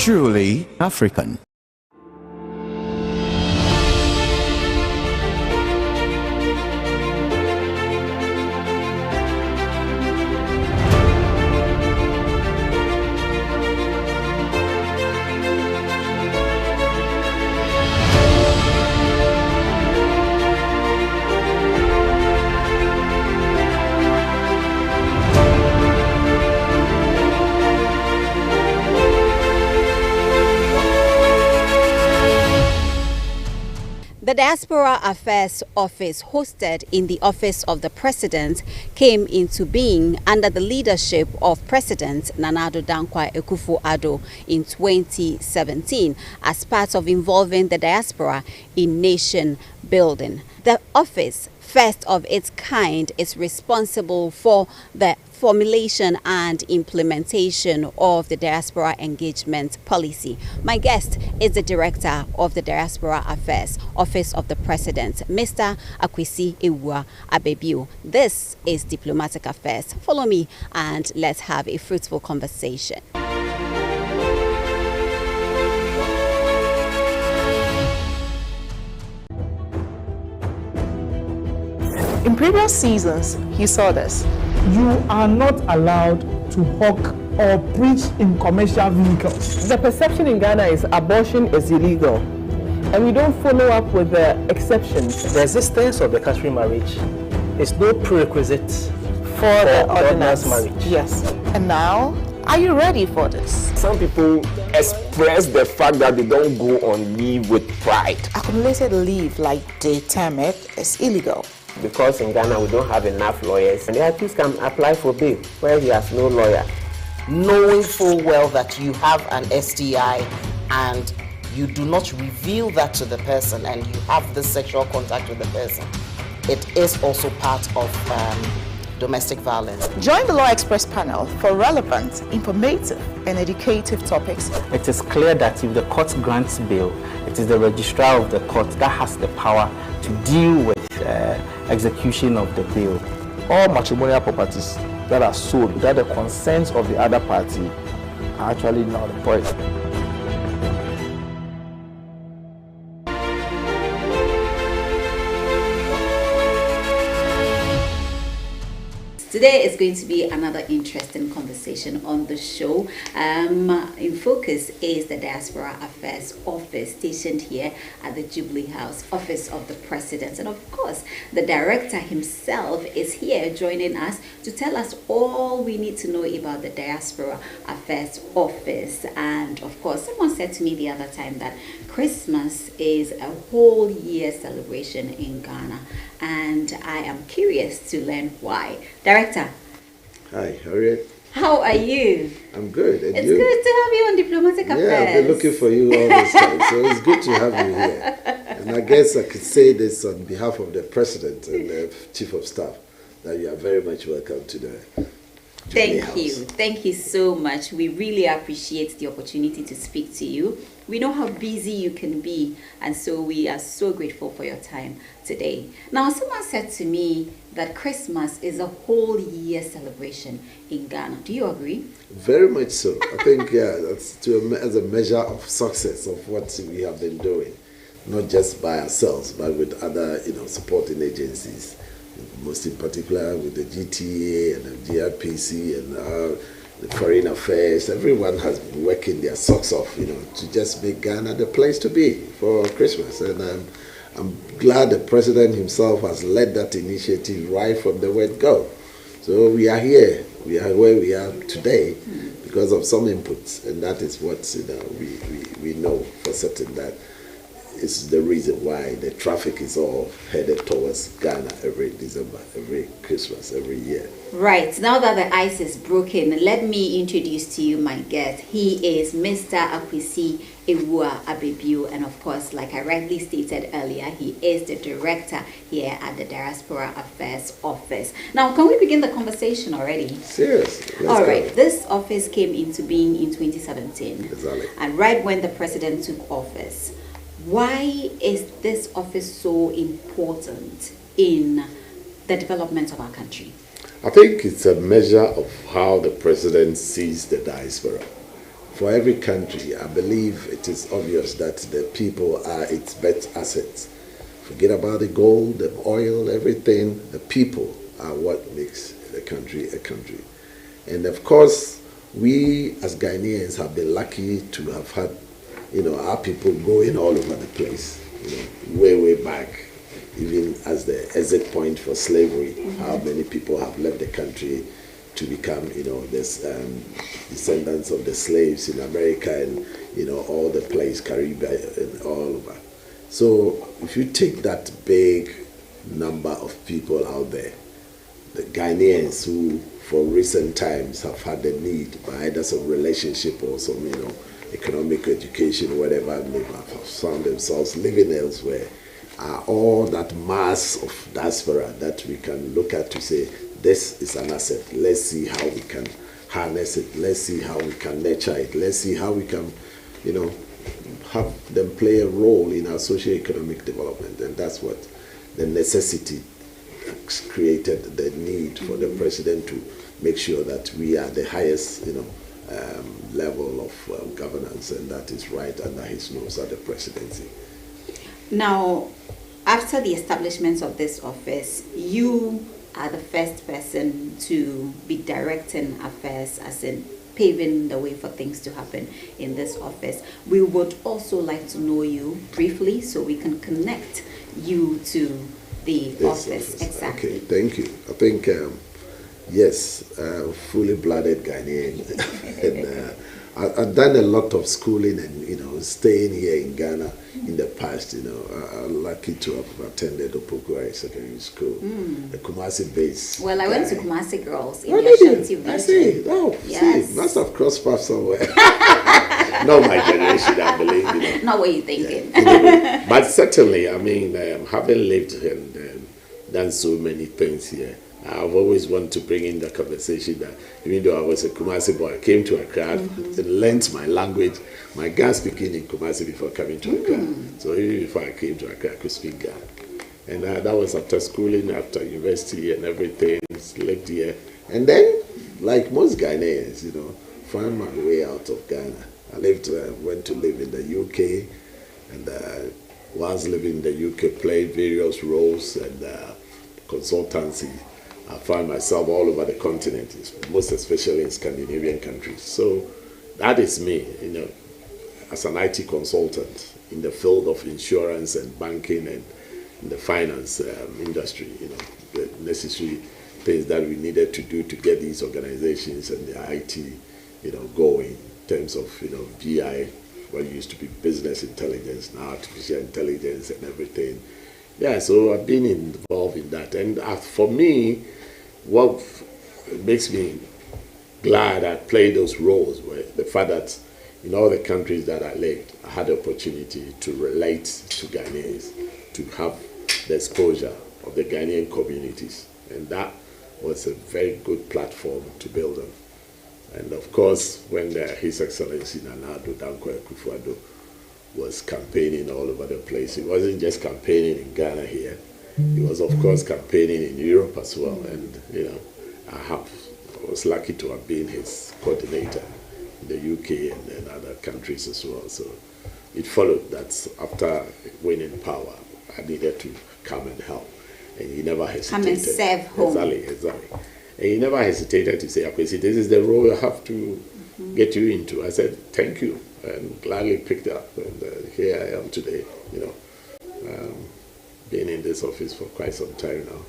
Truly African. The Diaspora Affairs Office, hosted in the Office of the President, came into being under the leadership of President Nana Addo Dankwa Akufo-Addo in 2017 as part of involving the diaspora in nation building. The office, first of its kind, is responsible for the formulation and implementation of the diaspora engagement policy. My guest is the Director of the Diaspora Affairs Office of the President, Mr. Akwasi Awua-Ababio. This is Diplomatic Affairs. Follow me and let's have a fruitful conversation. In previous seasons, he saw this. You are not allowed to hawk or preach in commercial vehicles. The perception in Ghana is abortion is illegal, and we don't follow up with the exceptions. The existence of the customary marriage is no prerequisite for the ordinance marriage. Yes. And now, are you ready for this? Some people express the fact that they don't go on leave with pride. Accumulated leave, like they term it, is illegal. Because in Ghana we don't have enough lawyers, and the accused can apply for bail where he has no lawyer. Knowing full well that you have an STI and you do not reveal that to the person and you have this sexual contact with the person, it is also part of domestic violence. Join the Law Express panel for relevant, informative and educative topics. It is clear that if the court grants bail, it is the registrar of the court that has the power to deal with execution of the bail. All matrimonial properties that are sold without the consent of the other party are actually null and void. Today is going to be another interesting conversation on the show. In focus is the Diaspora Affairs Office, stationed here at the Jubilee House, Office of the President. And of course, the director himself is here joining us to tell us all we need to know about the Diaspora Affairs Office. And of course, someone said to me the other time that Christmas is a whole year celebration in Ghana. And I am curious to learn why. Director. Hi, Harriet. How are you? I'm good. And it's you? good to have you on Diplomatic Affairs. Yeah, I've been looking for you all this time, so it's good to have you here. And I guess I could say this on behalf of the President and the Chief of Staff, that you are very much welcome to the Thank you. Thank you so much. We really appreciate the opportunity to speak to you. We know how busy you can be, and so we are so grateful for your time today. Now, someone said to me that Christmas is a whole year celebration in Ghana. Do you agree? Very much so. I think, yeah, that's as a measure of success of what we have been doing, not just by ourselves, but with other, supporting agencies. Most in particular with the GTA and the GRPC and the Foreign Affairs. Everyone has been working their socks off, to just make Ghana the place to be for Christmas. And I'm glad the President himself has led that initiative right from the word go. So we are here. We are where we are today because of some inputs, and that is what we know for certain that is the reason why the traffic is all headed towards Ghana every December, every Christmas, every year. Right. Now that the ice is broken, let me introduce to you my guest. He is Mr. Akwasi Awua-Ababio, and of course, like I rightly stated earlier, he is the director here at the Diaspora Affairs Office. Now, can we begin the conversation already? Seriously. All right. This office came into being in 2017. Exactly. And right when the president took office. Why is this office so important in the development of our country? I think it's a measure of how the president sees the diaspora. for every country, I believe it is obvious that the people are its best assets. Forget about the gold, the oil, everything. The people are what makes the country a country. And of course, we as Ghanaians have been lucky to have had, our people going all over the place, way back, even as the exit point for slavery, how many people have left the country to become, descendants of the slaves in America and, all the place, Caribbean and all over. So if you take that big number of people out there, the Ghanaians who for recent times have had the need by either some relationship or some, economic education, whatever, may have found themselves living elsewhere, are all that mass of diaspora that we can look at to say, this is an asset. Let's see how we can harness it. Let's see how we can nurture it. Let's see how we can, have them play a role in our socio-economic development. And that's what the necessity created the need for the president to make sure that we are the highest, level of governance, and that is right under his nose at the presidency. Now, after the establishment of this office, you are the first person to be directing affairs, as in paving the way for things to happen in this office. We would also like to know you briefly so we can connect you to the office. Exactly. Okay, thank you. I think, yes, fully blooded Ghanaian. And, I've done a lot of schooling and, staying here in Ghana in the past, I'm lucky to have attended Opokuari Secondary School, the Kumasi base. Well, I went to Kumasi Girls in the Ashanti. I see. Oh, yes. See, must have crossed paths somewhere. Not my generation, I believe. Not what you're thinking. Yeah, but certainly, having lived and done so many things here, I've always wanted to bring in the conversation that even though I was a Kumasi boy, I came to Accra and learned my language, my Ghana speaking in Kumasi before coming to Accra. So even before I came to Accra, I could speak Ghana. And that was after schooling, after university and everything, lived here. And then, like most Ghanaians, found my way out of Ghana. I went to live in the UK, and whilst living in the UK, played various roles and consultancy. I find myself all over the continent, most especially in Scandinavian countries. So that is me, as an IT consultant in the field of insurance and banking and in the finance industry, the necessary things that we needed to do to get these organizations and the IT, going in terms of, BI, what used to be business intelligence, now artificial intelligence and everything. Yeah, so I've been involved in that. And for me, what makes me glad I played those roles were the fact that in all the countries that I lived, I had the opportunity to relate to Ghanaians, to have the exposure of the Ghanaian communities. And that was a very good platform to build on. And of course, when His Excellency Nana-Addo Dankwa Akufo-Addo was campaigning all over the place, he wasn't just campaigning in Ghana here. He was, of course, campaigning in Europe as well. And, I was lucky to have been his coordinator in the UK and in other countries as well. So it followed that after winning power, I needed to come and help. And he never hesitated. Come and serve home. Exactly. And he never hesitated to say, Akwasi, this is the role I have to get you into. I said, thank you, and gladly picked up. And here I am today, been in this office for quite some time now.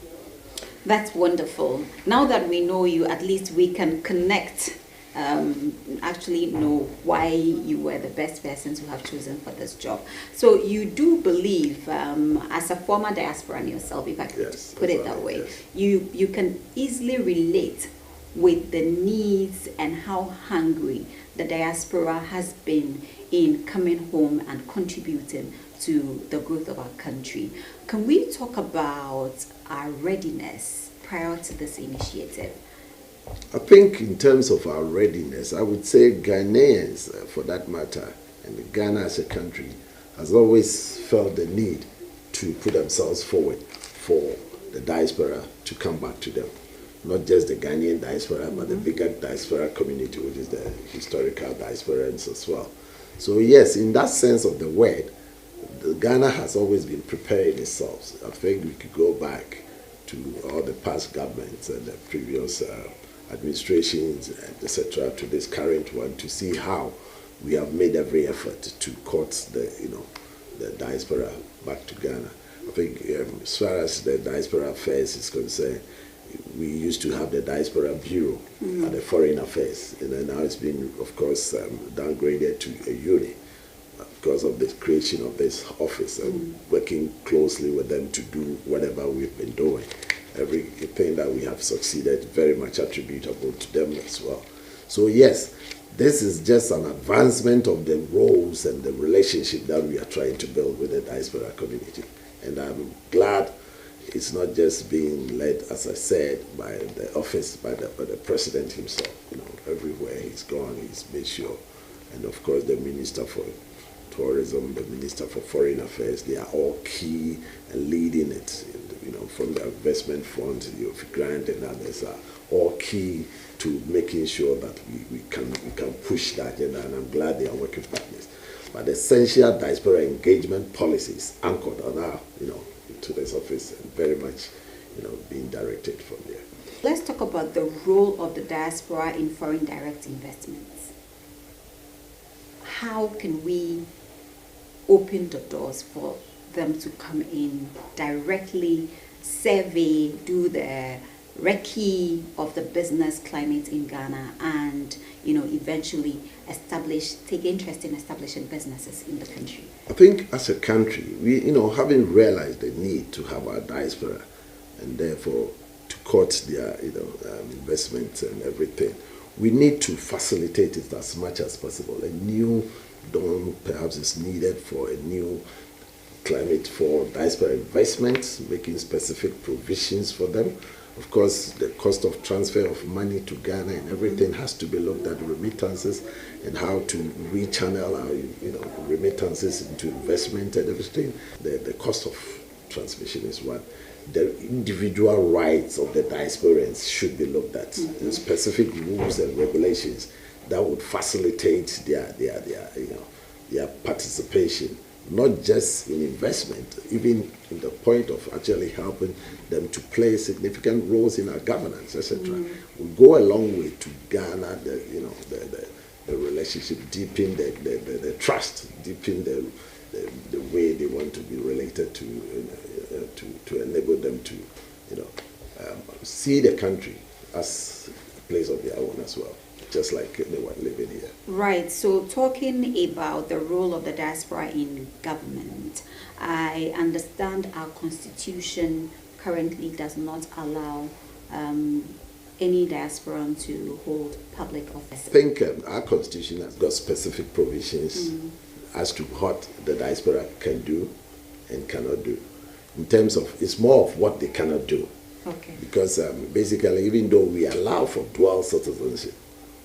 That's wonderful. Now that we know you, at least we can connect, actually know why you were the best person to have chosen for this job. So you do believe, as a former diasporan yourself, if I could put it that way, you can easily relate with the needs and how hungry the diaspora has been in coming home and contributing to the growth of our country. Can we talk about our readiness prior to this initiative? I think in terms of our readiness, I would say Ghanaians, for that matter, and Ghana as a country, has always felt the need to put themselves forward for the diaspora to come back to them. not just the Ghanaian diaspora, but the bigger diaspora community, which is the historical Diasporans as well. So yes, in that sense of the word, Ghana has always been preparing itself. I think we could go back to all the past governments and the previous administrations, etc., to this current one, to see how we have made every effort to court the diaspora back to Ghana. I think as far as the diaspora affairs is concerned, we used to have the Diaspora Bureau at the Foreign Affairs, and then now it's been, of course, downgraded to a unit because of the creation of this office and working closely with them to do whatever we've been doing. Everything that we have succeeded, very much attributable to them as well. So yes, this is just an advancement of the roles and the relationship that we are trying to build with the diaspora community. And I'm glad it's not just being led, as I said, by the office, by the president himself. Everywhere he's gone, he's made sure. And of course, the Minister for Tourism, the Minister for Foreign Affairs, they are all key and leading it. From the investment fund, the grant and others are all key to making sure that we can push that agenda, and I'm glad they are working partners. But essential diaspora engagement policies anchored on our, to this office and very much, being directed from there. Let's talk about the role of the diaspora in foreign direct investments. How can we open the doors for them to come in directly, survey, do the recce of the business climate in Ghana, and eventually take interest in establishing businesses in the country? I think as a country, we having realized the need to have our diaspora, and therefore to court their investments and everything, we need to facilitate it as much as possible. A new dawn perhaps is needed for a new climate for diaspora investments, making specific provisions for them. Of course, the cost of transfer of money to Ghana and everything has to be looked at, remittances, and how to rechannel our remittances into investment and everything. The cost of transmission is one. The individual rights of the diasporans should be looked at. The specific rules and regulations that would facilitate their participation, not just in investment, even in the point of actually helping them to play significant roles in our governance, etc. Will go a long way to garner the relationship, deepen the trust, deepen the way they want to be related to enable them to see the country as a place of their own as well, just like anyone living here. Right. So talking about the role of the diaspora in government, I understand our constitution currently does not allow any diasporan to hold public office. I think our constitution has got specific provisions as to what the diaspora can do and cannot do. In terms of, it's more of what they cannot do. Okay. Because basically, even though we allow for dual citizenship,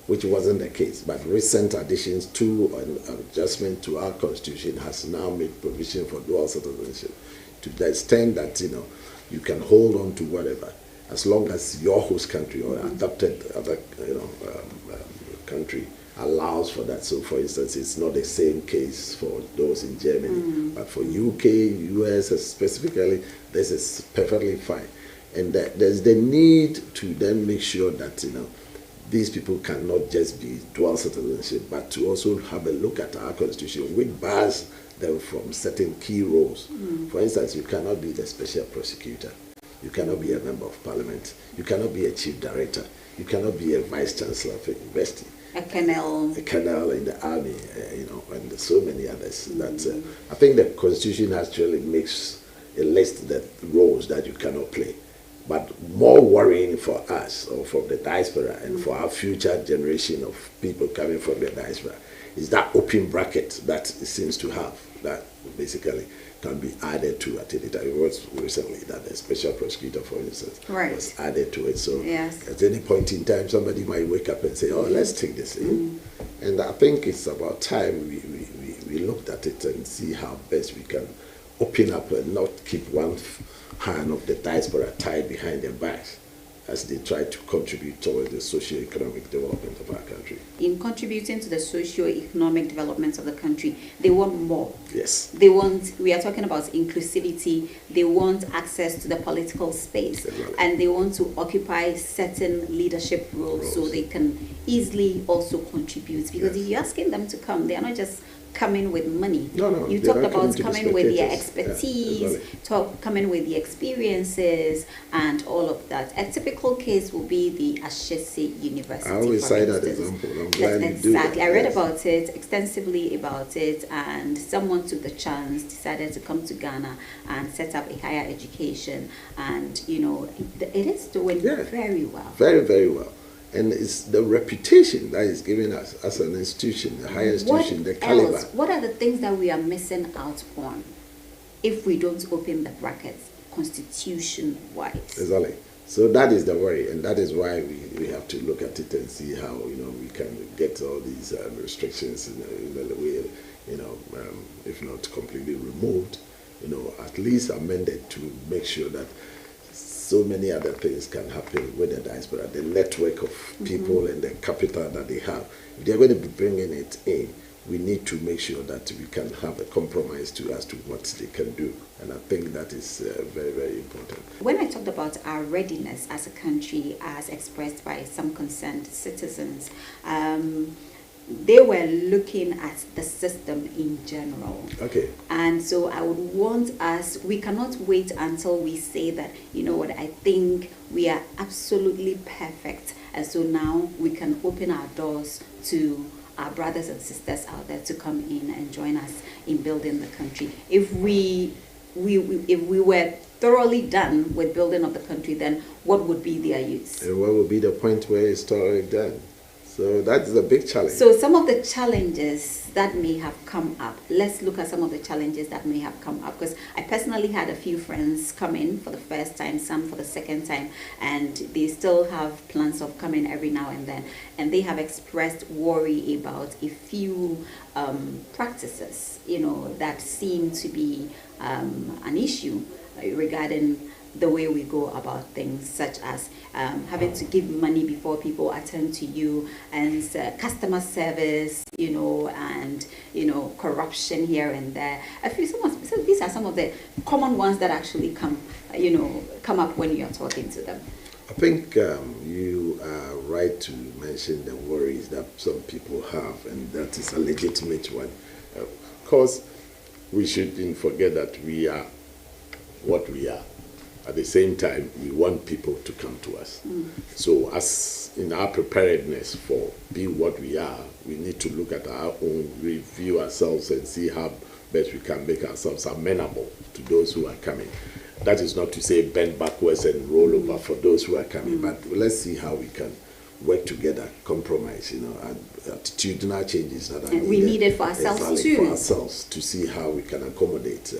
which wasn't the case, but recent additions to an adjustment to our constitution has now made provision for dual citizenship to the extent that you can hold on to whatever as long as your host country or adopted other country allows for that. So, for instance, it's not the same case for those in Germany, but for UK, US specifically, this is perfectly fine. And there's the need to then make sure that these people cannot just be dual citizenship, but to also have a look at our constitution, which bars them from certain key roles. For instance, you cannot be the special prosecutor. You cannot be a member of parliament. You cannot be a chief director. You cannot be a vice chancellor of a university. A colonel. A colonel in the army, and so many others. That I think the constitution actually makes a list of the roles that you cannot play. But more worrying for us, or for the diaspora, and for our future generation of people coming from the diaspora, is that open bracket that it seems to have, that basically can be added to at any time. It was recently that the special prosecutor, for instance, was added to it. So at any point in time, somebody might wake up and say, oh, let's take this in. And I think it's about time we looked at it and see how best we can open up and not keep one hand of the diaspora tied behind their backs as they try to contribute towards the socio-economic development of our country. In contributing to the socio-economic development of the country, they want more. Yes. We are talking about inclusivity, they want access to the political space, and they want to occupy certain leadership roles so they can easily also contribute. Because if you're asking them to come, they are not just coming with money. No, you talked about coming with their expertise, coming with the experiences and all of that. A typical case will be the Ashesi University. I always cite that example. I'm glad you do that. I read about it, extensively about it, and someone took the chance, decided to come to Ghana and set up a higher education, and it is doing very well. Very, very well. And it's the reputation that is giving us as an institution, a higher institution, the caliber. What are the things that we are missing out on if we don't open the brackets constitution-wise? Exactly. So that is the worry, and that is why we have to look at it and see how we can get all these restrictions in the way, if not completely removed, at least amended to make sure that so many other things can happen with the diaspora, the network of people and the capital that they have. If they're going to be bringing it in, we need to make sure that we can have a compromise as to what they can do. And I think that is very, very important. When I talked about our readiness as a country, as expressed by some concerned citizens, they were looking at the system in general. Okay. And so I would want us, we cannot wait until we say that, I think we are absolutely perfect. And so now we can open our doors to our brothers and sisters out there to come in and join us in building the country. If we were thoroughly done with building of the country, then what would be their use? And what would be the point where it's thoroughly done? So that's a big challenge. So some of the challenges that may have come up, let's look at some of the challenges that may have come up, because I personally had a few friends come in for the first time, some for the second time, and they still have plans of coming every now and then, and they have expressed worry about a few practices, that seem to be an issue regarding the way we go about things, such as having to give money before people attend to you, and customer service, and corruption here and there. So these are some of the common ones that actually come up when you're talking to them. I think you are right to mention the worries that some people have, and that is a legitimate one. Of course, we shouldn't forget that we are what we are. At the same time, we want people to come to us. So as in our preparedness for being what we are, we need to look at our own, review ourselves and see how best we can make ourselves amenable to those who are coming. That is not to say bend backwards and roll over for those who are coming, but let's see how we can work together, compromise, attitudinal changes that are needed. We need it for ourselves too. For ourselves, to see how we can accommodate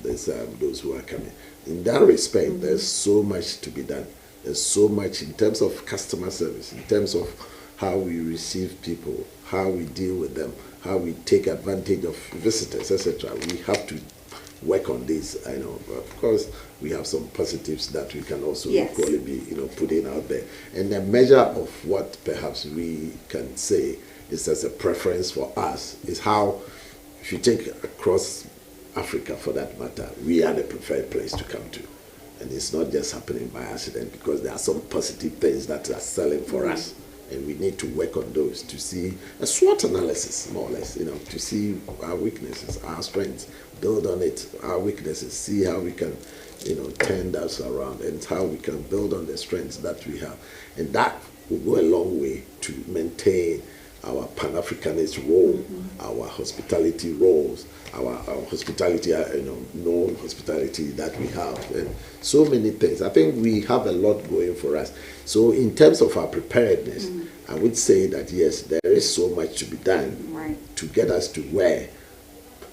those who are coming. In that respect, there's so much to be done. There's so much in terms of customer service, in terms of how we receive people, how we deal with them, how we take advantage of visitors, etc. We have to work on this. I know, of course, we have some positives that we can also equally be, putting out there. And a measure of what perhaps we can say is as a preference for us is how, if you take across Africa for that matter, we are the preferred place to come to. And it's not just happening by accident, because there are some positive things that are selling for us. And we need to work on those to see a SWOT analysis, more or less, to see our weaknesses, our strengths, build on it, our weaknesses, see how we can, turn those around, and how we can build on the strengths that we have. And that will go a long way to maintain our Pan-Africanist role, our hospitality roles, our hospitality, known hospitality that we have, and so many things. I think we have a lot going for us. So in terms of our preparedness, I would say that yes, there is so much to be done to get us to where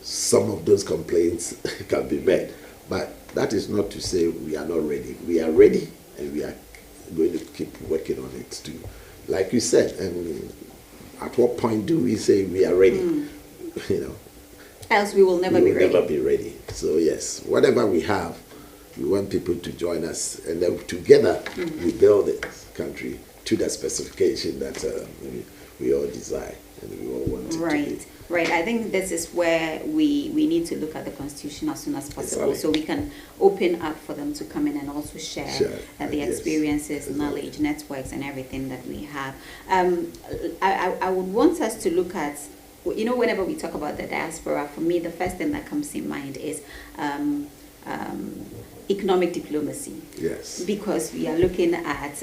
some of those complaints can be met. But that is not to say we are not ready. We are ready, and we are going to keep working on it too. Like you said, and at what point do we say we are ready? Else we will never be ready. Never be ready. So yes, whatever we have, We want people to join us, and then together we build this country to the specification that we all desire and we all want it to be. Right. I think this is where we need to look at the Constitution as soon as possible, Exactly. so we can open up for them to come in and also share the experiences, knowledge, networks, and everything that we have. I would want us to look at, whenever we talk about the diaspora, for me, the first thing that comes in mind is economic diplomacy. Yes. Because we are looking at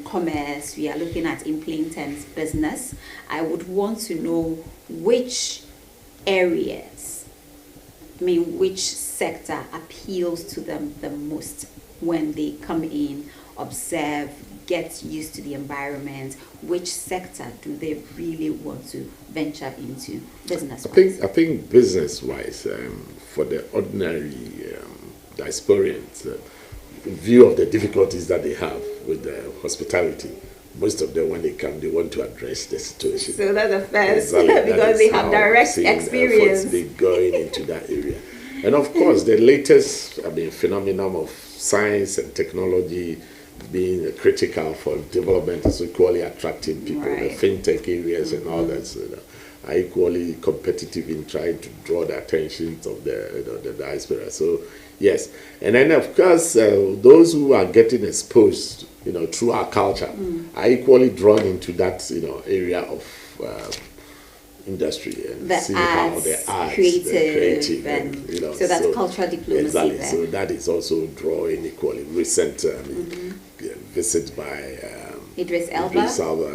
commerce, we are looking at, in plain terms, business. I would want to know which areas, which sector appeals to them the most when they come in, observe, get used to the environment. Which sector do they really want to venture into business? I think business-wise, for the ordinary diasporans, in view of the difficulties that they have with hospitality, most of them, when they come, they want to address the situation. So that's the first, because they have direct experience. They're going into that area. And of course, the latest phenomenon of science and technology being critical for development is equally attracting people. The fintech areas and all that are equally competitive in trying to draw the attention of the diaspora. So yes, and then of course those who are getting exposed, through our culture, are equally drawn into that area of industry and see how the arts, creative, and so that's cultural diplomacy. Exactly. There. So that is also drawing equally. Recent visit by Idris Elba,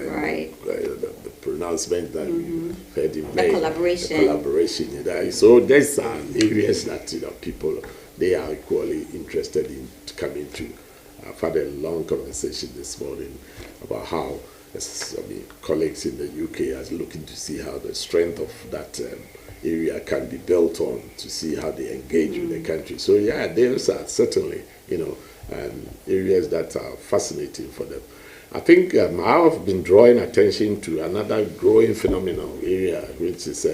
right? The pronouncement that we heard in May, collaboration. The collaboration. So there's areas that people, they are equally interested in coming to. I've had a long conversation this morning about how colleagues in the UK are looking to see how the strength of that area can be built on, to see how they engage with the country. So yeah, those are certainly areas that are fascinating for them. I think I've been drawing attention to another growing phenomenon area, which is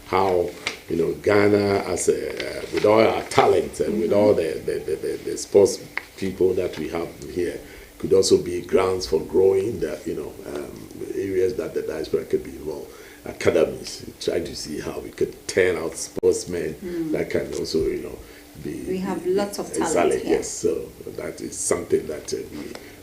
how Ghana, as with all our talent and with all the sports people that we have here, could also be grounds for growing the areas that the diaspora could be involved. Academies, trying to see how we could turn out sportsmen that can also be. We have lots of talent here. Yes, so that is something that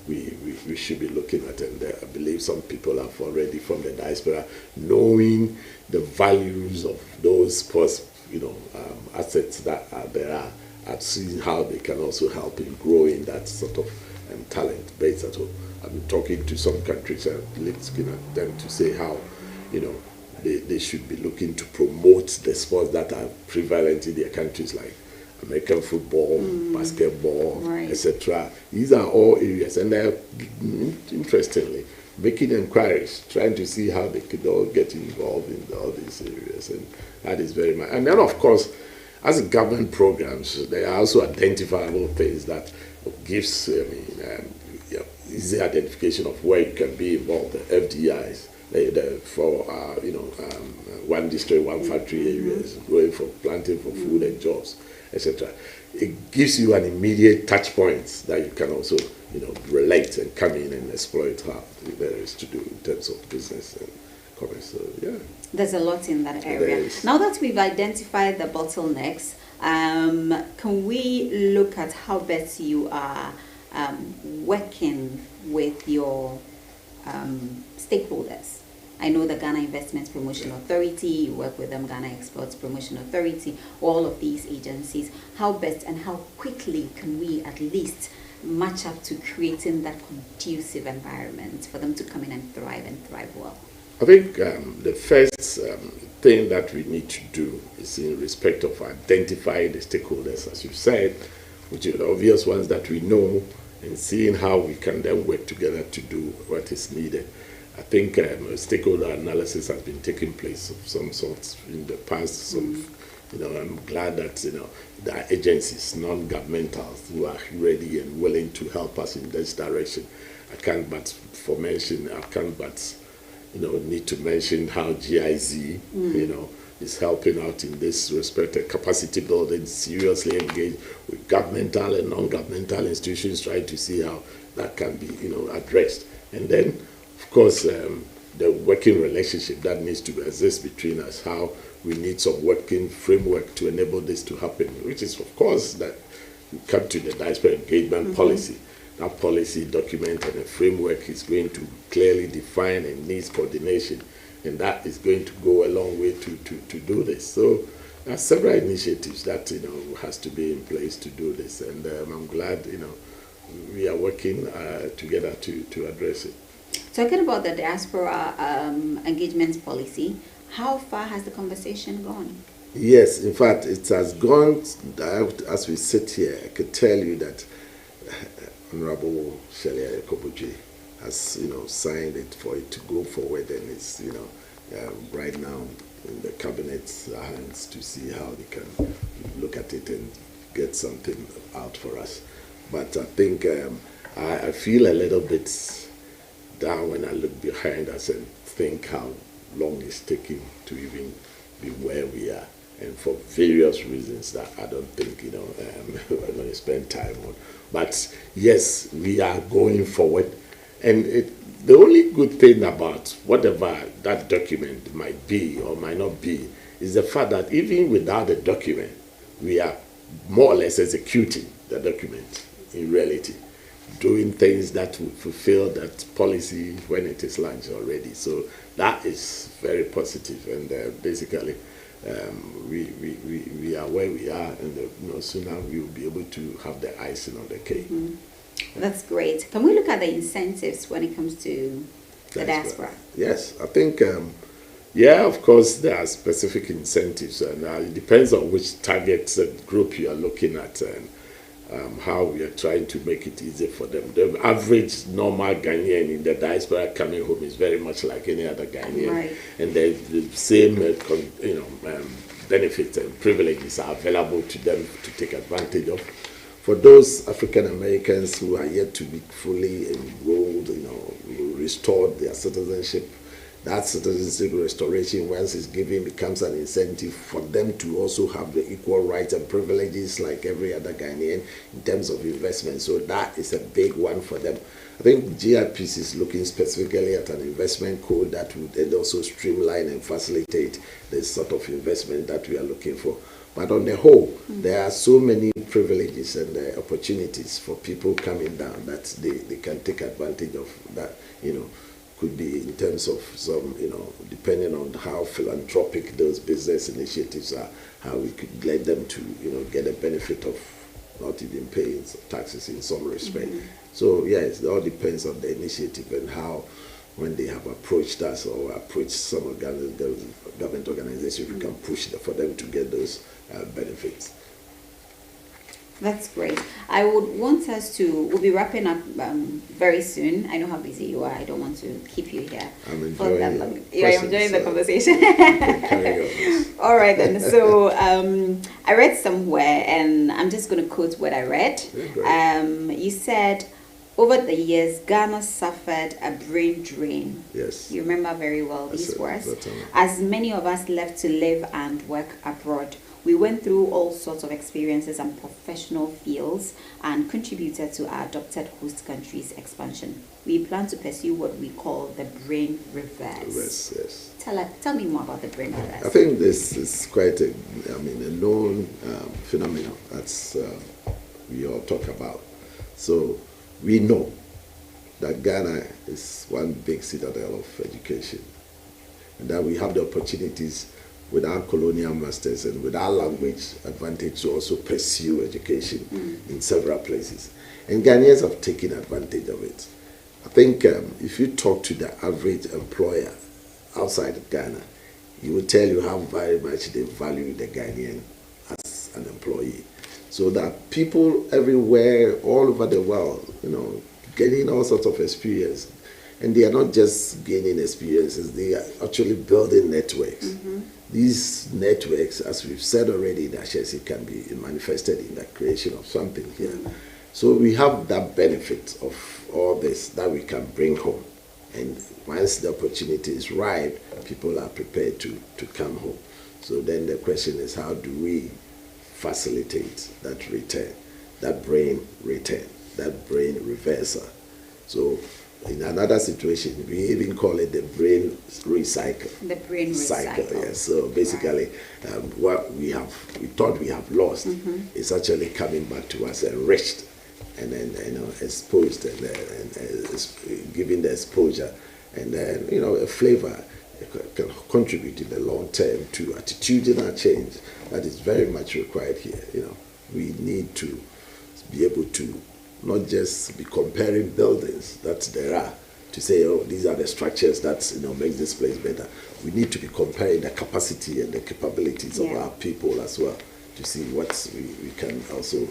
we should be looking at, and I believe some people have already from the diaspora, knowing the values of those sports assets that are there, and seeing how they can also help in growing that sort of talent base at home. I've been talking to some countries and looking at them to say how they should be looking to promote the sports that are prevalent in their countries, like American football, basketball, etc. These are all areas, and they're interestingly making inquiries, trying to see how they could all get involved in all these areas, and that is very much. And then, of course, as government programs, there are also identifiable things that gives easy identification of where you can be involved. The FDIs, for one district, one factory areas, going for planting for food and jobs, etc. It gives you an immediate touch point that you can also relate and come in and exploit how there is to do in terms of business and commerce. So yeah, there's a lot in that area. Now that we've identified the bottlenecks, can we look at how best you are working with your stakeholders? I know the Ghana Investments Promotion Authority, you work with them, Ghana Exports Promotion Authority, all of these agencies. How best and how quickly can we at least match up to creating that conducive environment for them to come in and thrive well? I think the first thing that we need to do is in respect of identifying the stakeholders, as you said, which are the obvious ones that we know, and seeing how we can then work together to do what is needed. I think stakeholder analysis has been taking place of some sorts in the past. I'm glad that there are agencies, non-governmentals, who are ready and willing to help us in this direction. I can't but need to mention how GIZ, is helping out in this respect, capacity building, seriously engaged with governmental and non-governmental institutions, trying to see how that can be, addressed. And then, of course, the working relationship that needs to exist between us, how we need some working framework to enable this to happen, which is, of course, that we come to the diaspora engagement policy. That policy document and a framework is going to clearly define and needs coordination, and that is going to go a long way to do this. So there are several initiatives that has to be in place to do this, and I'm glad we are working together to address it. Talking about the diaspora engagement policy, how far has the conversation gone? Yes, in fact, it has gone. As we sit here, I could tell you that Honorable Shelia Kobuji has, signed it for it to go forward, and it's, right now in the cabinet's hands to see how they can look at it and get something out for us. But I think I feel a little bit down when I look behind us and think how long it's taking to even be where we are, and for various reasons that I don't think we're going to spend time on. But yes, we are going forward, and the only good thing about whatever that document might be or might not be is the fact that even without the document, we are more or less executing the document in reality, doing things that will fulfill that policy when it is launched already. So that is very positive, and basically we are where we are, and sooner we will be able to have the icing on the cake. That's great. Can we look at the incentives when it comes to the diaspora? Yes, I think, of course, there are specific incentives, and it depends on which target group you are looking at, and how we are trying to make it easy for them. The average normal Ghanaian in the diaspora coming home is very much like any other Ghanaian, right. And the same benefits and privileges are available to them to take advantage of. For those African Americans who are yet to be fully enrolled, restored their citizenship, that citizenship restoration, once it's given, becomes an incentive for them to also have the equal rights and privileges like every other Ghanaian in terms of investment. So that is a big one for them. I think GRPC is looking specifically at an investment code that would also streamline and facilitate this sort of investment that we are looking for. But on the whole, there are so many privileges and opportunities for people coming down that they can take advantage of that, could be in terms of some, depending on how philanthropic those business initiatives are, how we could let them to, get a benefit of not even paying taxes in some respect. So, yes, it all depends on the initiative and how, when they have approached us or approached some government organizations, we can push for them to get those benefits. That's great. I would want us to, we'll be wrapping up very soon. I know how busy you are. I don't want to keep you here I'm enjoying for that long. You're enjoying the conversation. All right then. So I read somewhere, and I'm just going to quote what I read. You said, over the years, Ghana suffered a brain drain. Yes. You remember very well these words. As many of us left to live and work abroad, we went through all sorts of experiences and professional fields and contributed to our adopted host country's expansion. We plan to pursue what we call the brain reverse. Yes. Tell me more about the brain reverse. I think this is quite a known phenomenon that we all talk about. So we know that Ghana is one big citadel of education, and that we have the opportunities with our colonial masters and with our language advantage to also pursue education in several places. And Ghanaians have taken advantage of it. I think if you talk to the average employer outside of Ghana, he will tell you how very much they value the Ghanaian as an employee. So that people everywhere, all over the world, getting all sorts of experience. And they are not just gaining experiences, they are actually building networks. These networks, as we've said already, it can be manifested in the creation of something here. So we have that benefit of all this that we can bring home. And once the opportunity is ripe, people are prepared to come home. So then the question is, how do we facilitate that return, that brain return, that brain reversal? So in another situation, we even call it the brain recycle. The brain cycle, recycle. yes. So basically, what we thought we have lost is actually coming back to us enriched, and then exposed, and giving the exposure, and then a flavor can contribute in the long term to attitudinal change that is very much required here. We need to be able to not just be comparing buildings that there are to say, oh, these are the structures that makes this place better. We need to be comparing the capacity and the capabilities of our people as well to see what we can also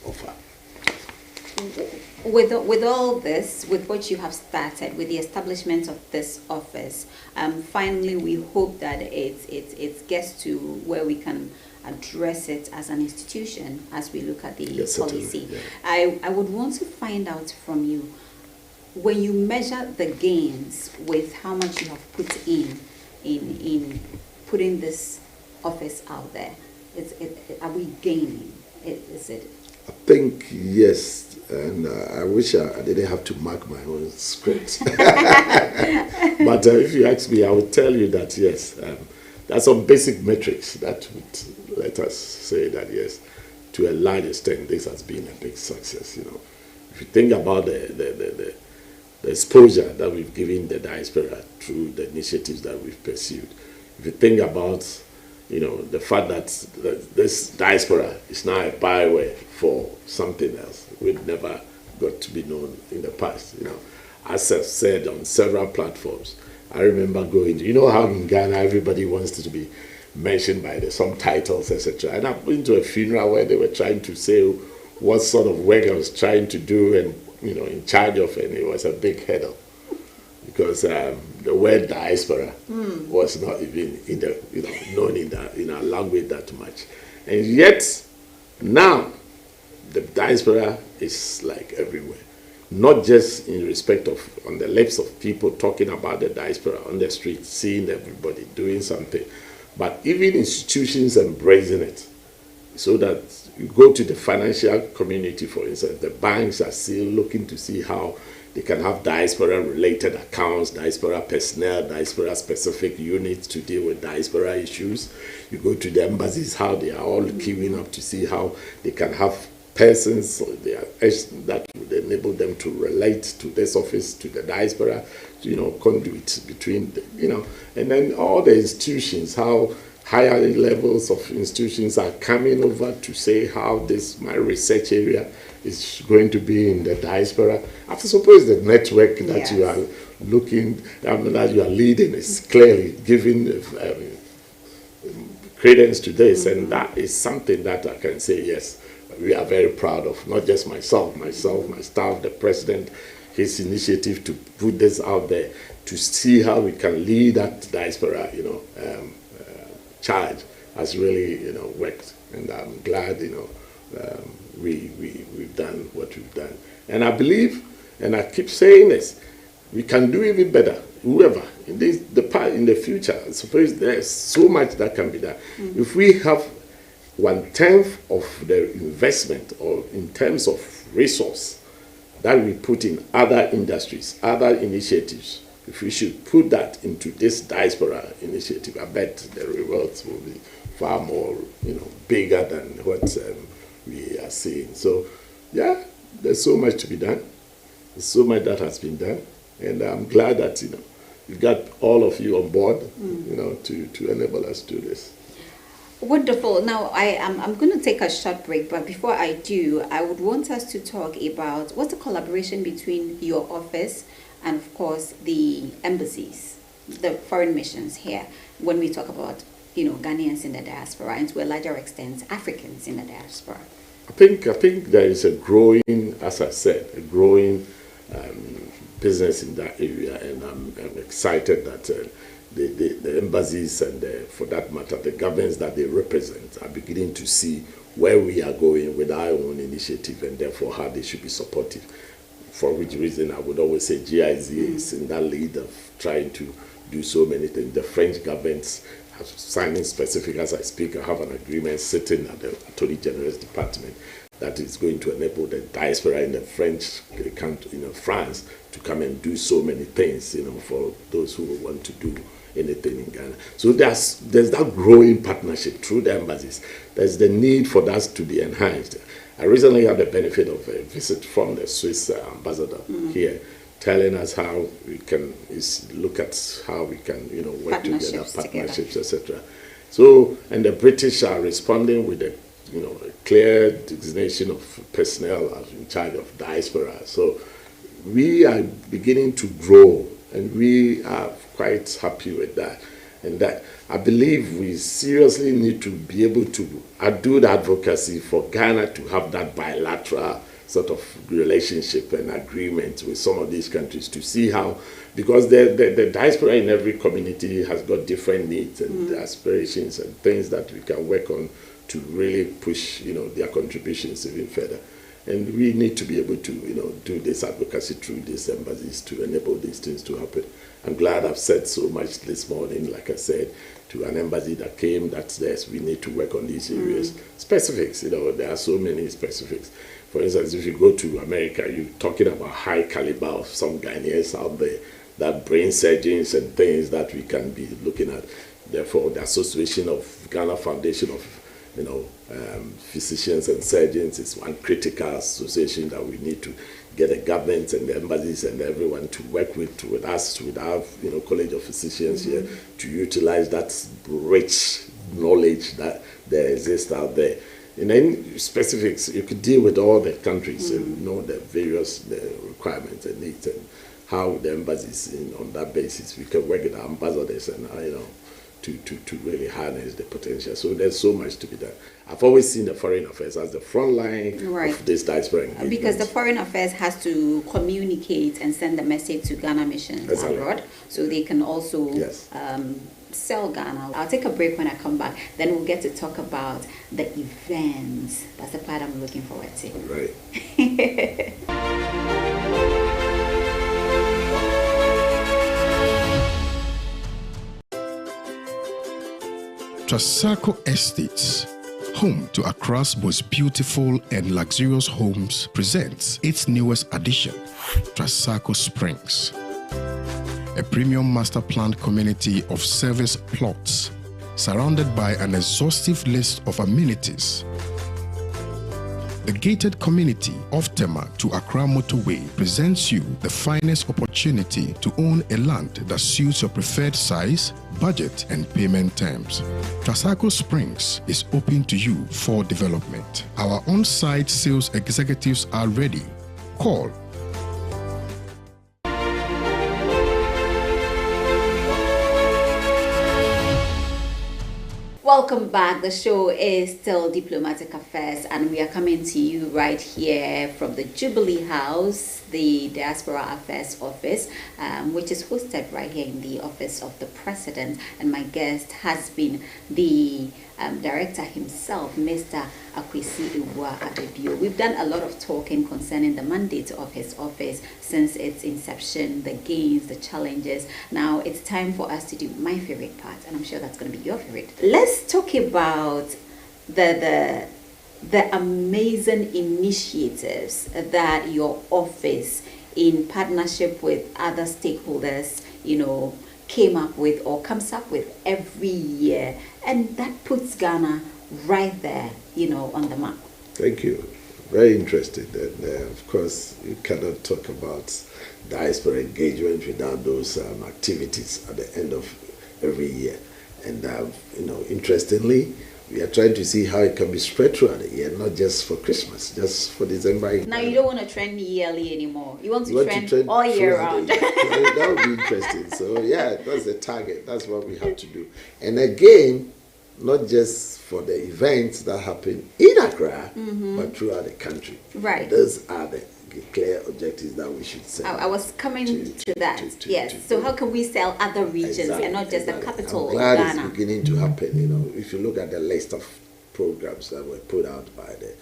offer. With all this, with what you have started, with the establishment of this office, finally we hope that it gets to where we can address it as an institution as we look at the policy. Yeah. I would want to find out from you, when you measure the gains with how much you have put in putting this office out there, are we gaining? Is it? I think yes, and I wish I didn't have to mark my own script. But if you ask me, I would tell you that yes, there are some basic metrics that would let us say that yes, to a large extent, this has been a big success. If you think about the exposure that we've given the diaspora through the initiatives that we've pursued, if you think about the fact that this diaspora is now a byword for something else we've never got to be known in the past. As I've said on several platforms, I remember going to, how in Ghana everybody wants to be mentioned by some titles, etc. And I've been to a funeral where they were trying to say what sort of work I was trying to do and, in charge of, and it was a big hurdle. Because the word diaspora was not even known in our language that much, and yet now the diaspora is like everywhere, not just in respect of on the lips of people talking about the diaspora on the street, seeing everybody doing something, but even institutions embracing it, so that you go to the financial community, for instance, the banks are still looking to see how they can have diaspora-related accounts, diaspora personnel, diaspora-specific units to deal with diaspora issues. You go to the embassies, how they are all queuing up to see how they can have persons that would enable them to relate to this office, to the diaspora, conduit between, and then all the institutions, how higher levels of institutions are coming over to say how my research area is going to be in the diaspora. I suppose the network that you are looking, that you are leading is clearly giving credence to this, and that is something that I can say, yes, we are very proud of. Not just myself, my staff, the president, his initiative to put this out there, to see how we can lead that diaspora, charge has really, worked, and I'm glad, we've done what we've done, and I believe, and I keep saying this, we can do even better. Whoever in the future, I suppose there's so much that can be done. If we have 1/10 of the investment, or in terms of resource that we put in other industries, other initiatives, if we should put that into this diaspora initiative, I bet the rewards will be far more, bigger than what we are seeing. So, yeah, there's so much to be done. There's so much that has been done, and I'm glad that we've got all of you on board, to enable us to do this. Wonderful. Now, I'm going to take a short break, but before I do, I would want us to talk about what's the collaboration between your office and, of course, the embassies, the foreign missions here, when we talk about, Ghanaians in the diaspora, and to a larger extent, Africans in the diaspora. I think there is a growing, as I said, business in that area, and I'm excited that the embassies and, for that matter, the governments that they represent are beginning to see where we are going with our own initiative, and therefore how they should be supportive. For which reason I would always say GIZ is in that lead of trying to do so many things. The French government signing specific as I speak. I have an agreement sitting at the Attorney General's Department that is going to enable the diaspora in the French country, France, to come and do so many things, for those who want to do anything in Ghana. So there's that growing partnership through the embassies. There's the need for that to be enhanced. I recently had the benefit of a visit from the Swiss ambassador here, telling us how we can look at how we can, work together, partnerships, etc. So, and the British are responding with a, a clear designation of personnel in charge of diaspora. So, we are beginning to grow, and we are quite happy with that. And that I believe we seriously need to be able to do the advocacy for Ghana to have that bilateral sort of relationship and agreement with some of these countries to see how, because the diaspora in every community has got different needs and aspirations and things that we can work on to really push, their contributions even further. And we need to be able to, do this advocacy through these embassies to enable these things to happen. I'm glad I've said so much this morning, like I said, to an embassy that came, that says we need to work on these areas. Specifics, there are so many specifics. For instance, if you go to America, you're talking about high caliber of some Ghanaians out there, that brain surgeons and things that we can be looking at. Therefore, the Association of Ghana Foundation of physicians and surgeons is one critical association that we need to get the government and the embassies and everyone to work with us, with our College of Physicians here, to utilize that rich knowledge that there exists out there. In any specifics, you could deal with all the countries and know the various requirements and needs, and how the embassies, on that basis, we can work with our ambassadors and to really harness the potential. So there's so much to be done. I've always seen the foreign affairs as the front line of this diaspora engagement. Because the foreign affairs has to communicate and send a message to Ghana missions abroad, so they can also sell Ghana. I'll take a break. When I come back, then we'll get to talk about the events. That's the part I'm looking forward to. Right. Trasacco Estates, home to Accra's most beautiful and luxurious homes, presents its newest addition, Trasacco Springs, a premium master planned community of service plots surrounded by an exhaustive list of amenities. The gated community of Tema to Accra Motorway presents you the finest opportunity to own a land that suits your preferred size, budget, and payment terms. Trasacco Springs is open to you for development. Our on-site sales executives are ready. Call Welcome back. The show is still Diplomatic Affairs, and we are coming to you right here from the Jubilee House, the Diaspora Affairs Office, which is hosted right here in the Office of the President. And my guest has been the director himself, Mr. Akwasi Awua-Ababio. We've done a lot of talking concerning the mandate of his office since its inception, the gains, the challenges. Now it's time for us to do my favorite part, and I'm sure that's going to be your favorite. Let's talk about the amazing initiatives that your office, in partnership with other stakeholders, came up with or comes up with every year, and that puts Ghana right there, on the map. Thank you. Very interested. And of course, you cannot talk about diaspora engagement without those activities at the end of every year. And interestingly, we are trying to see how it can be spread throughout the year, not just for Christmas, just for December. Now you don't want to trend yearly anymore. You want to trend all year round. That would be interesting. So yeah, that's the target. That's what we have to do. And again, not just for the events that happen in Accra, but throughout the country. Right. Those are the clear objectives that we should set. I was coming to that. Yes. So how can we sell other regions and not just the capital I'm glad of Ghana? It's beginning to happen. If you look at the list of programs that were put out by the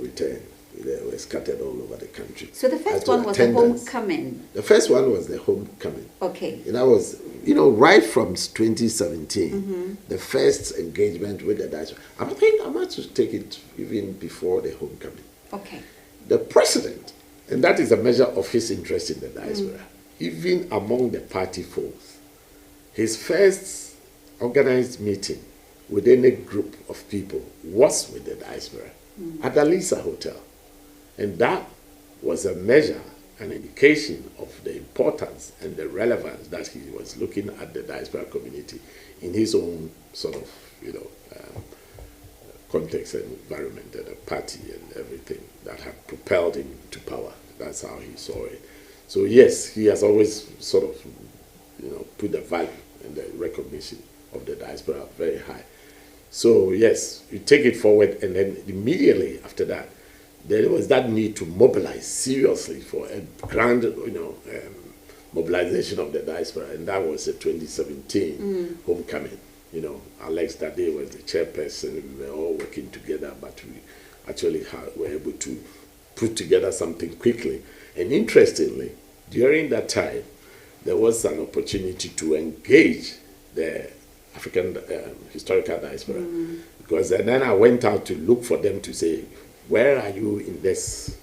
return They were scattered all over the country. So the first one was the homecoming. The first one was the homecoming. Okay. And that was, right from 2017, the first engagement with the diaspora. I think I might just take it even before the homecoming. Okay. The president, and that is a measure of his interest in the diaspora, even among the party folks, his first organized meeting with any group of people was with the diaspora at the Lisa Hotel. And that was a measure, an indication of the importance and the relevance that he was looking at the diaspora community in his own sort of, context and environment and the party and everything that had propelled him to power. That's how he saw it. So yes, he has always sort of, put the value and the recognition of the diaspora very high. So yes, you take it forward, and then immediately after that, there was that need to mobilize seriously for a grand, mobilization of the diaspora, and that was the 2017 homecoming. Alex that day was the chairperson. We were all working together, but we actually were able to put together something quickly. And interestingly, during that time, there was an opportunity to engage the African historical diaspora, because and then I went out to look for them to say, where are you in this,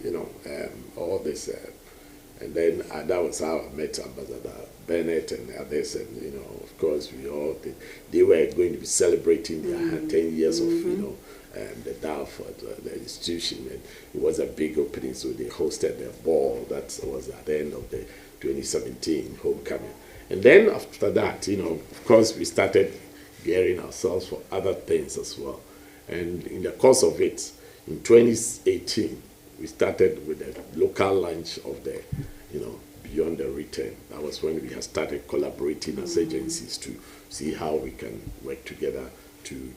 all this, and then that was how I met Ambassador Bennett and others, and of course they were going to be celebrating their 10 years of the DAF, the institution, and it was a big opening, so they hosted a ball that was at the end of the 2017 homecoming. And then after that, of course, we started gearing ourselves for other things as well. And in the course of it, in 2018, we started with the local launch of the, Beyond the Return. That was when we had started collaborating as agencies to see how we can work together to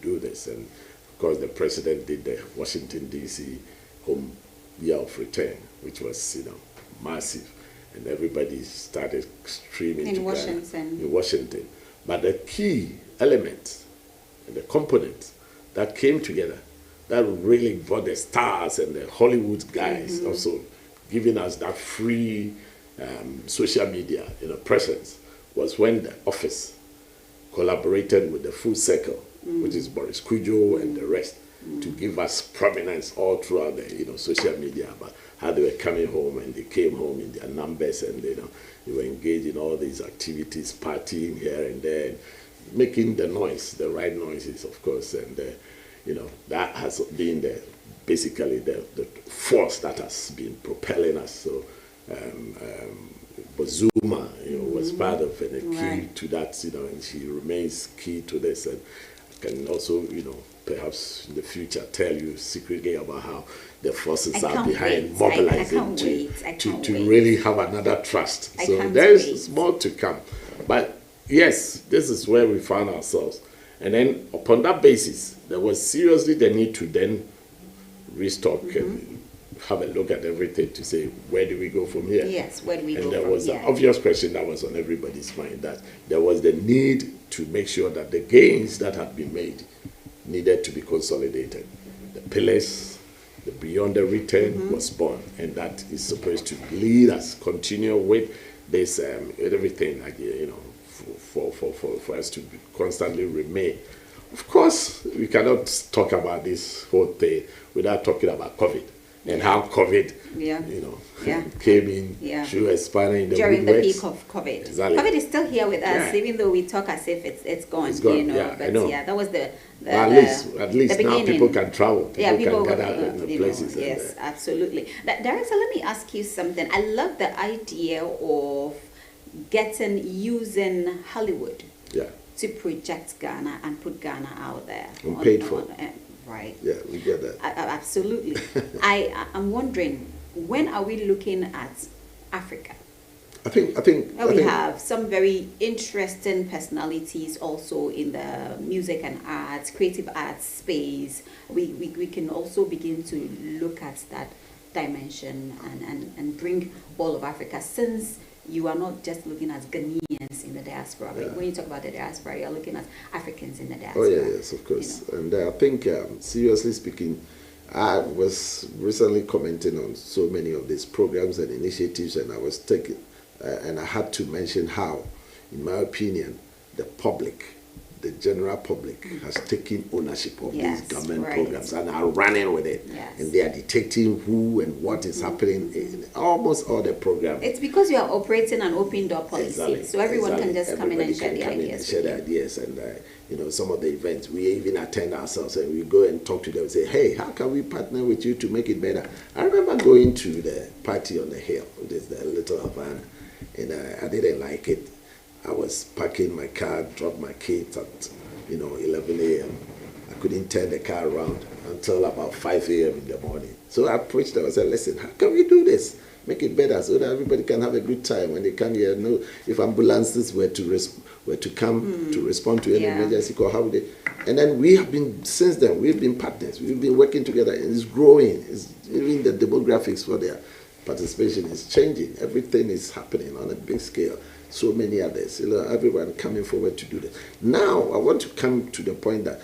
do this. And of course, the president did the Washington, D.C. home year of return, which was, massive. And everybody started streaming in Washington. In Washington. But the key element and the component that came together, that really brought the stars and the Hollywood guys also giving us that free social media presence, was when the office collaborated with the Full Circle, which is Boris Kujo and the rest, to give us prominence all throughout the social media about how they were coming home, and they came home in their numbers, and they were engaged in all these activities, partying here and there, and making the noise, the right noises, of course, and that has been basically the force that has been propelling us. So Zuma, was part of and a key to that, and she remains key to this, and I can also, perhaps in the future tell you secretly about how the forces are behind mobilizing to really have another trust. So there's more to come. But yes, this is where we found ourselves. And then upon that basis, there was seriously the need to then restock and have a look at everything to say, where do we go from here? Yes, where do we go from here? And there was an obvious question that was on everybody's mind, that there was the need to make sure that the gains that had been made needed to be consolidated. The pillars, the Beyond the Return was born, and that is supposed to lead us, continue with this, everything, like, for us to constantly remain. Of course, we cannot talk about this whole thing without talking about COVID and how COVID, came in through expanding the during the peak of COVID. Exactly. COVID is still here with us, even though we talk as if it's gone. It's gone. That was the at least the now people can travel. People can get out in the places. Yes, absolutely. Director, let me ask you something. I love the idea of using Hollywood to project Ghana and put Ghana out there. Paid for. Right. Yeah, we get that. Absolutely. I'm wondering, when are we looking at Africa? I think we have some very interesting personalities also in the music and arts, creative arts space. We can also begin to look at that dimension and bring all of Africa, since you are not just looking at Ghanaians in the diaspora. Yeah. When you talk about the diaspora, you're looking at Africans in the diaspora. Oh, yes, of course. And I think, seriously speaking, I was recently commenting on so many of these programs and initiatives, and I was taking, and I had to mention how, in my opinion, the public, the general public, has taken ownership of these government programs and are running with it. And they are detecting who and what is happening in almost all the programs. It's because you are operating an open door policy, so everyone can just come in and share the ideas. And some of the events we even attend ourselves, and we go and talk to them and say, hey, how can we partner with you to make it better? I remember going to the party on the hill, which is the Little Havana, and I didn't like it. I was parking my car, dropped my kids at 11 a.m. I couldn't turn the car around until about 5 a.m. in the morning. So I approached them and said, listen, how can we do this? Make it better so that everybody can have a good time when they come here. Know if ambulances were to come to respond to any emergency call, how would they? And then we have been, since then, we've been partners. We've been working together, and it's growing. Even the demographics for their participation is changing. Everything is happening on a big scale. So many others, everyone coming forward to do this. Now, I want to come to the point that,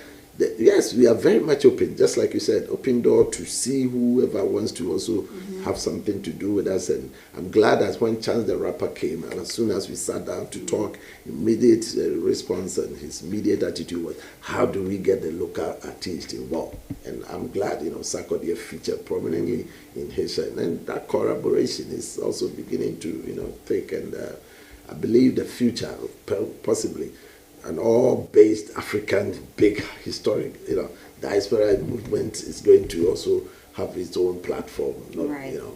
yes, we are very much open, just like you said, open door to see whoever wants to also have something to do with us. And I'm glad that when Chance the Rapper came, and as soon as we sat down to talk, immediate response and his immediate attitude was, how do we get the local artist involved? And I'm glad, Sarkodie featured prominently in Haitian. And that collaboration is also beginning to, take, and I believe the future, possibly, an all-based African big historic, diaspora movement is going to also have its own platform.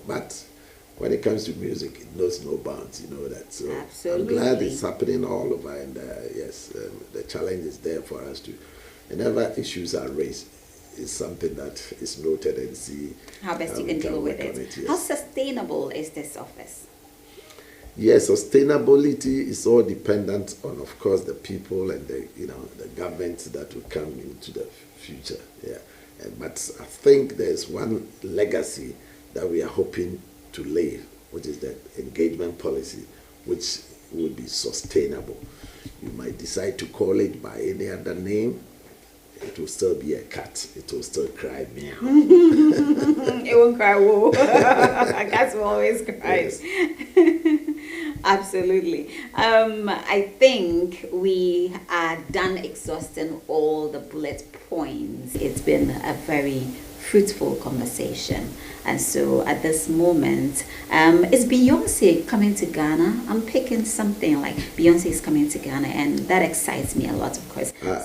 But when it comes to music, it knows no bounds. You know that. So absolutely. I'm glad it's happening all over, and the challenge is there for us to. Whenever issues are raised, it's something that is noted and see how best you can deal with it. How sustainable is this office? Yes, sustainability is all dependent on, of course, the people and the government that will come into the future. But I think there's one legacy that we are hoping to leave, which is the engagement policy, which will be sustainable. You might decide to call it by any other name. It will still be a cat. It will still cry meow. It won't cry whoa. Cats will always cry. Yes. Absolutely. I think we are done exhausting all the bullet points. It's been a very fruitful conversation. And so at this moment, is Beyonce coming to Ghana? I'm picking something like Beyonce is coming to Ghana, and that excites me a lot, of course. I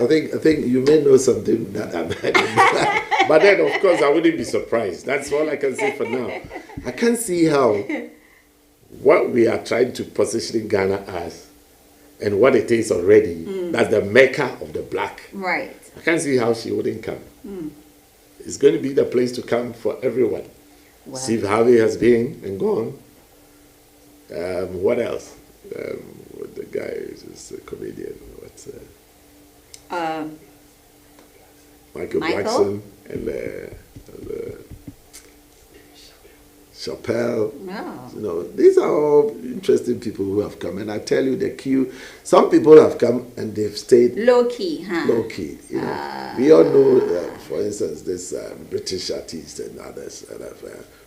think you may know something that I'm not. But then, of course, I wouldn't be surprised. That's all I can say for now. I can't see how what we are trying to position Ghana as and what it is already, that's the mecca of the black. Right. I can't see how she wouldn't come. It's going to be the place to come for everyone. Wow. Steve Harvey has been and gone. What else? The guy is a comedian. What's Michael Jackson and Chappelle. Wow. These are all interesting people who have come. And I tell you, the queue, some people have come and they've stayed low-key, huh? Low-key. We all know, for instance, this British artist and others,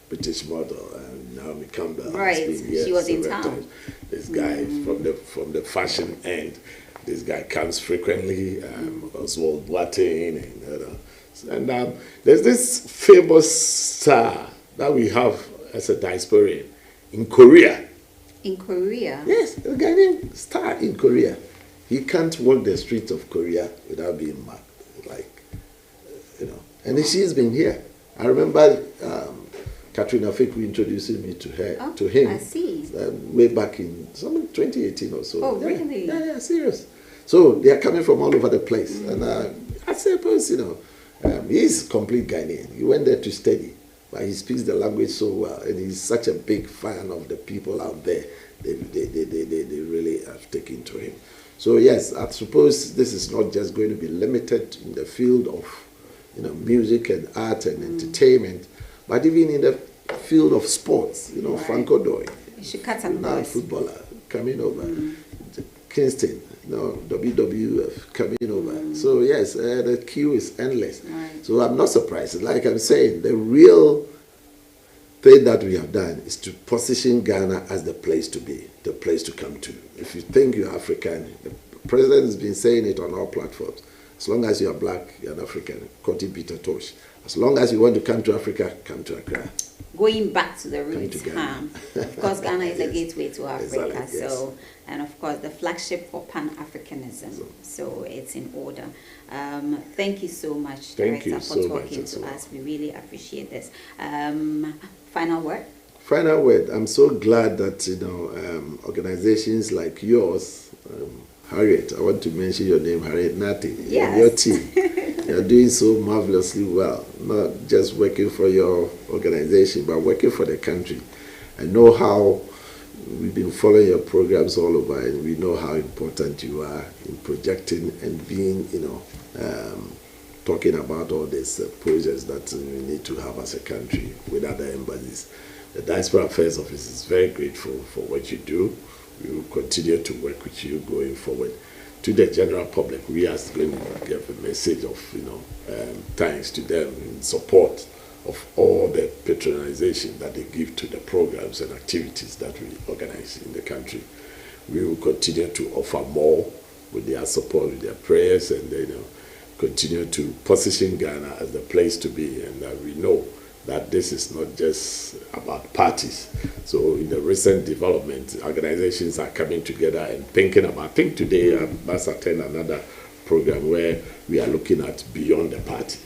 British model, Naomi Campbell. Right, she was in town. This guy from the fashion end, this guy comes frequently, Oswald Boateng, and there's this famous star that we have as a diasporian in Korea. In Korea? Yes, a Ghanaian star in Korea. He can't walk the streets of Korea without being marked, And she's been here. I remember Katrina Fiku introducing me to him. I see. Way back in 2018 or so. Oh, really? Yeah, serious. So they are coming from all over the place. And I suppose, he's complete Ghanaian. He went there to study. But he speaks the language so well, and he's such a big fan of the people out there. They really have taken to him. So yes, I suppose this is not just going to be limited in the field of, music and art and entertainment, but even in the field of sports. Franco Doi, footballer coming over, Kingston, WWF coming over. So yes, the queue is endless. Right. So I'm not surprised. Like I'm saying, the real thing that we have done is to position Ghana as the place to be, the place to come to. If you think you're African, the president has been saying it on all platforms. As long as you're black, you're an African. Cotton Peter Tosh. As long as you want to come to Africa, come to Accra. Going back to the roots, of course, Ghana is a gateway to Africa. Exactly, yes. So, and of course, the flagship for Pan-Africanism. So it's in order. Thank you so much, Director, for talking to us. We really appreciate this. Final word? Final word. I'm so glad that organizations like yours, Harriet, I want to mention your name, Harriet Nartey, yes. And your team. You're doing so marvelously well, not just working for your organization, but working for the country. I know how we've been following your programs all over, and we know how important you are in projecting and being, talking about all these projects that we need to have as a country with other embassies. The Diaspora Affairs Office is very grateful for what you do. We will continue to work with you going forward. To the general public, we are going to give a message of, thanks to them in support of all the patronization that they give to the programs and activities that we organize in the country. We will continue to offer more with their support, with their prayers, and continue to position Ghana as the place to be. And we know that this is not just about parties. So in the recent development, organizations are coming together and thinking about, I think today I must attend another program where we are looking at beyond the party.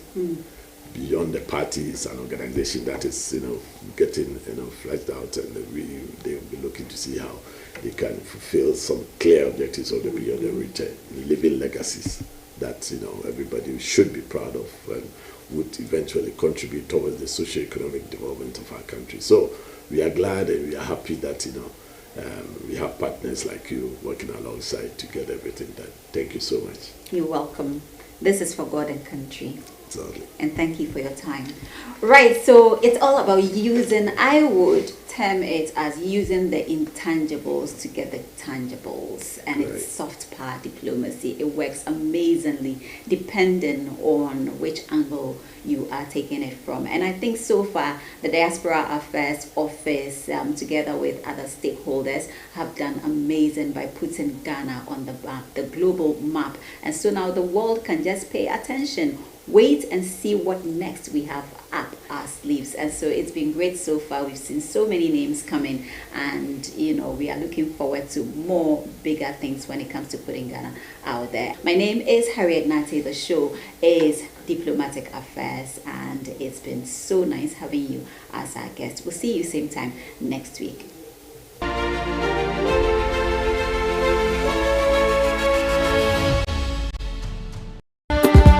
Beyond the party is an organization that is, getting, fleshed out, and they will be looking to see how they can fulfill some clear objectives of the beyond the return, living legacies that, everybody should be proud of and would eventually contribute towards the socio-economic development of our country. So we are glad and we are happy that, we have partners like you working alongside to get everything done. Thank you so much. You're welcome. This is for God and country. Exactly. And thank you for your time. Right, so it's all about using, I would term it as using the intangibles to get the tangibles. And it's soft power diplomacy. It works amazingly depending on which angle you are taking it from. And I think so far the Diaspora Affairs Office, together with other stakeholders, have done amazing by putting Ghana on the map, the global map. And so now the world can just pay attention. Wait and see what next we have up our sleeves. And so it's been great so far. We've seen so many names coming, and we are looking forward to more bigger things when it comes to putting Ghana out there. My name is Harriet Nartey. The show is Diplomatic Affairs, and it's been so nice having you as our guest. We'll see you same time next week.